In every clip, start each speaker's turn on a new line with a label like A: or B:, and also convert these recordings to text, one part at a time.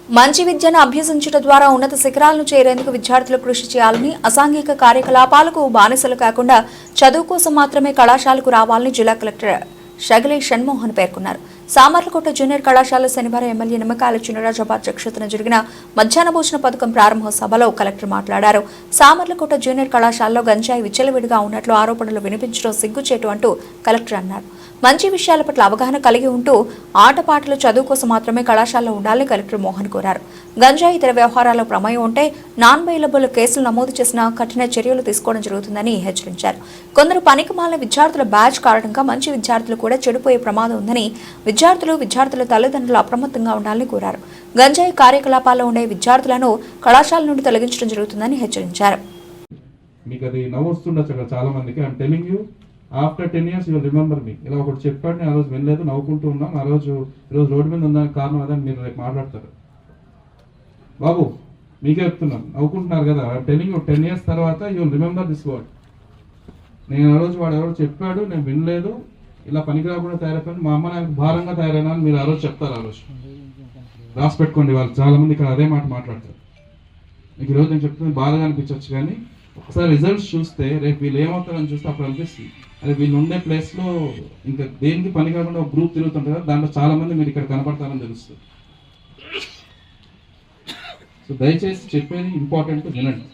A: మంచి విద్యను అభ్యసించడం ద్వారా ఉన్నత శిఖరాలను చేరేందుకు విద్యార్థులు కృషి చేయాలని, అసాంఘిక కార్యకలాపాలకు బానిసలు కాకుండా చదువు కోసం మాత్రమే కళాశాలకు రావాలని జిల్లా కలెక్టర్ షగలే షణ్మోహన్ పేర్కొన్నారు. సామర్లకోట జూనియర్ కళాశాల శనివారం ఎమ్మెల్యే నిమ్మకాయల చినరాజప్ప అధ్యక్షతన జరిగిన మధ్యాహ్న భోజన పథకం ప్రారంభోత్సవలో కలెక్టర్ మాట్లాడారు. సామర్లకోట జూనియర్ కళాశాలలో గంజాయి విచ్చలవిడిగా ఉన్నట్లు ఆరోపణలు వినిపించడం సిగ్గుచేటు అంటూ కలెక్టర్ అన్నారు. మంచి విషయాల పట్ల అవగాహన కలిగి ఉంటూ ఆటపాటలు చదువు కోసం మాత్రమే కళాశాలలో ఉండాలని కలెక్టర్ మోహన్ కోరారు. గంజాయి ఇతర వ్యవహారాల్లో ప్రమేయం ఉంటే నాన్ బెయిలబుల్ కేసులు నమోదు చేసిన కఠిన చర్యలు తీసుకోవడం జరుగుతుందని హెచ్చరించారు. కొందరు పనికిమాలిన విద్యార్థుల బ్యాచ్ కారణంగా మంచి విద్యార్థులు కూడా చెడిపోయే ప్రమాదం ఉందని విద్యార్థుల తల్లిదండ్రులు అప్రమత్తంగా ఉండాలని కోరారు. గంజాయి కార్యకలాపాల్లో ఉండే విద్యార్థులను కళాశాల నుండి తొలగించడం జరుగుతుందని హెచ్చరించారు.
B: After 10 years you remember me. ఇలా ఒకటి చెప్పాడు, నేను ఆ రోజు వినలేదు, నవ్వుకుంటూ ఉన్నాం. ఆ రోజు ఈరోజు రోడ్డు మీద ఉందానికి కారణం అదని మీరు రేపు మాట్లాడతారు. బాబు మీకే చెప్తున్నాను, నవ్వుకుంటున్నారు కదా. టెలింగ్ యూ 10 years తర్వాత యూ రిమెంబర్ దిస్ వర్డ్. నేను ఆ రోజు వాడు ఎవరో చెప్పాడు, నేను వినలేదు, ఇలా పనికిరాకుండా తయారైపోయాను, మా అమ్మ నాకు భారంగా తయారైనా అని మీరు ఆ రోజు చెప్తారు. ఆ రోజు రాసి పెట్టుకోండి. వాళ్ళు చాలా మంది ఇక్కడ అదే మాట మాట్లాడతారు. మీకు ఈరోజు నేను చెప్తుంది బాధగా అనిపించవచ్చు, కానీ ఒకసారి రిజల్ట్స్ చూస్తే రేపు వీళ్ళు ఏమవుతారని చూస్తే అప్పుడు అనిపిస్తుంది, అదే వీళ్ళు ఉండే ప్లేస్లో ఇంకా దేనికి పని కాకుండా ఒక గ్రూప్ తిరుగుతుంటారు కదా, దాంట్లో చాలా మంది మీరు ఇక్కడ కనపడతారని తెలుస్తుంది. సో దయచేసి చెప్పేది ఇంపార్టెంట్, వినండి.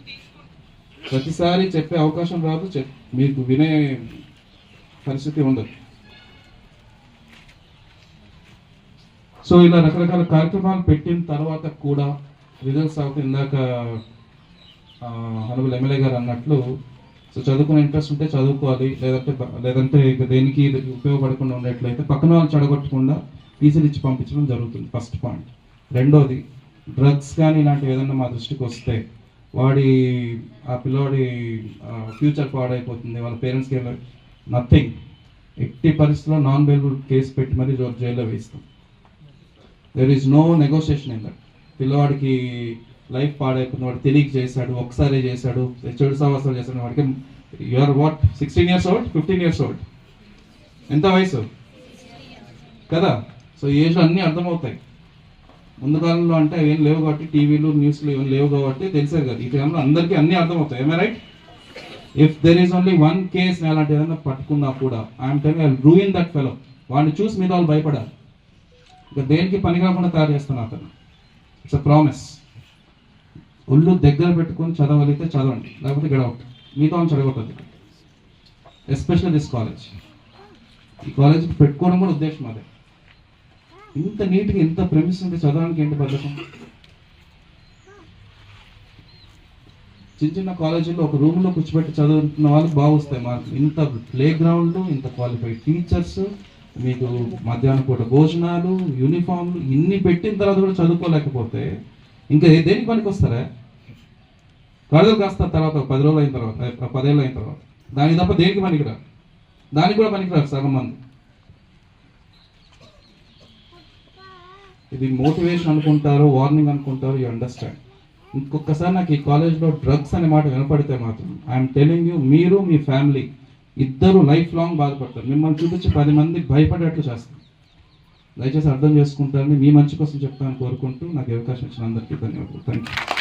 B: ప్రతిసారి చెప్పే అవకాశం రాదు, మీకు వినే పరిస్థితి ఉండదు. సో ఇలా రకరకాల కార్యక్రమాలు పెట్టిన తర్వాత కూడా రిజల్ట్స్ అవుతుంది. ఇందాక హనబుల్ ఎమ్మెల్యే గారు అన్నట్లు, సో చదువుకునే ఇంట్రెస్ట్ ఉంటే చదువుకోవాలి, లేదంటే ఇక దేనికి ఉపయోగపడకుండా ఉండేట్లయితే పక్కన వాళ్ళు చెడగొట్టకుండా టీసీలు ఇచ్చి పంపించడం జరుగుతుంది. First point. రెండోది, డ్రగ్స్ కానీ ఇలాంటివి ఏదన్నా మా దృష్టికి వస్తే ఆ పిల్లోడి ఫ్యూచర్ పాడైపోతుంది, వాళ్ళ పేరెంట్స్కి నథింగ్. ఎట్టి పరిస్థితుల్లో నాన్ బెయిలబుల్ కేసు పెట్టి మరీ జైల్లో వేస్తాం. There is no negotiation in that. పిల్లవాడికి లైఫ్ పాడైపోతుంది, వాడు తెలియక చేశాడు, ఒకసారి చేశాడు, చెడు సవాసాలు చేశాడు, వాడికి you're what 16 years old, 15 years old, ఎంత వయసు కదా. సో ఏజ్ అన్నీ అర్థమవుతాయి. ముందు కాలంలో అంటే ఏం లేవు కాబట్టి, టీవీలు న్యూస్లు ఏం లేవు కాబట్టి తెలిసేది కదా. ఈ టైంలో అందరికీ అన్నీ అర్థమవుతాయి. ఏమే right? If there is only one case అలాంటి ఏదైనా పట్టుకున్నా కూడా I'm telling I will ruin that fellow. వాడిని చూసి మీద వాళ్ళు భయపడాలి. ఇంకా దేనికి పని కాకుండా తయారు చేస్తున్నా అతను. It's a promise. ఒళ్ళు దగ్గర పెట్టుకొని చదవగలిగితే చదవండి, లేకపోతే గడవట్. మీతో చదవకూడదు. Especially this college. ఈ కాలేజ్ పెట్టుకోవడం కూడా ఉద్దేశం అదే. ఇంత నీట్గా ఇంత ప్రెమిస్ ఉంటే చదవడానికి ఏంటి బద్ధకం? చిన్న చిన్న కాలేజీల్లో ఒక రూమ్లో కూర్చోబెట్టి చదువుతున్న వాళ్ళకి బాగా వస్తాయి మార్కులు. ఇంత ప్లే గ్రౌండ్లు, ఇంత క్వాలిఫైడ్ టీచర్స్, మీకు మధ్యాహ్నం పూట భోజనాలు, యూనిఫామ్లు ఇన్ని పెట్టిన తర్వాత కూడా చదువుకోలేకపోతే ఇంకా దేనికి పనికి వస్తారా? కడుదలు కాస్తారు తర్వాత 10 రోజులు అయిన తర్వాత, 10 ఏళ్ళు అయిన తర్వాత. దానికి తప్ప దేనికి పనికిరా. దానికి కూడా పనికిరారు సగం మంది. ఇది మోటివేషన్ అనుకుంటారు, వార్నింగ్ అనుకుంటారు, యూ అండర్స్టాండ్. ఇంకొకసారి నాకు ఈ కాలేజ్లో డ్రగ్స్ అనే మాట వినపడితే మాత్రం ఐఎమ్ టెలింగ్ యూ, మీరు మీ ఫ్యామిలీ ఇద్దరు లైఫ్ లాంగ్ బాధపడతారు. మిమ్మల్ని చూపించి 10 మంది భయపడేట్లు చేస్తారు. దయచేసి అర్థం చేసుకుంటారని మీ మంచి కోసం చెప్తానని కోరుకుంటూ నాకు అవకాశం ఇచ్చిన అందరికీ ధన్యవాదాలు. Thank you.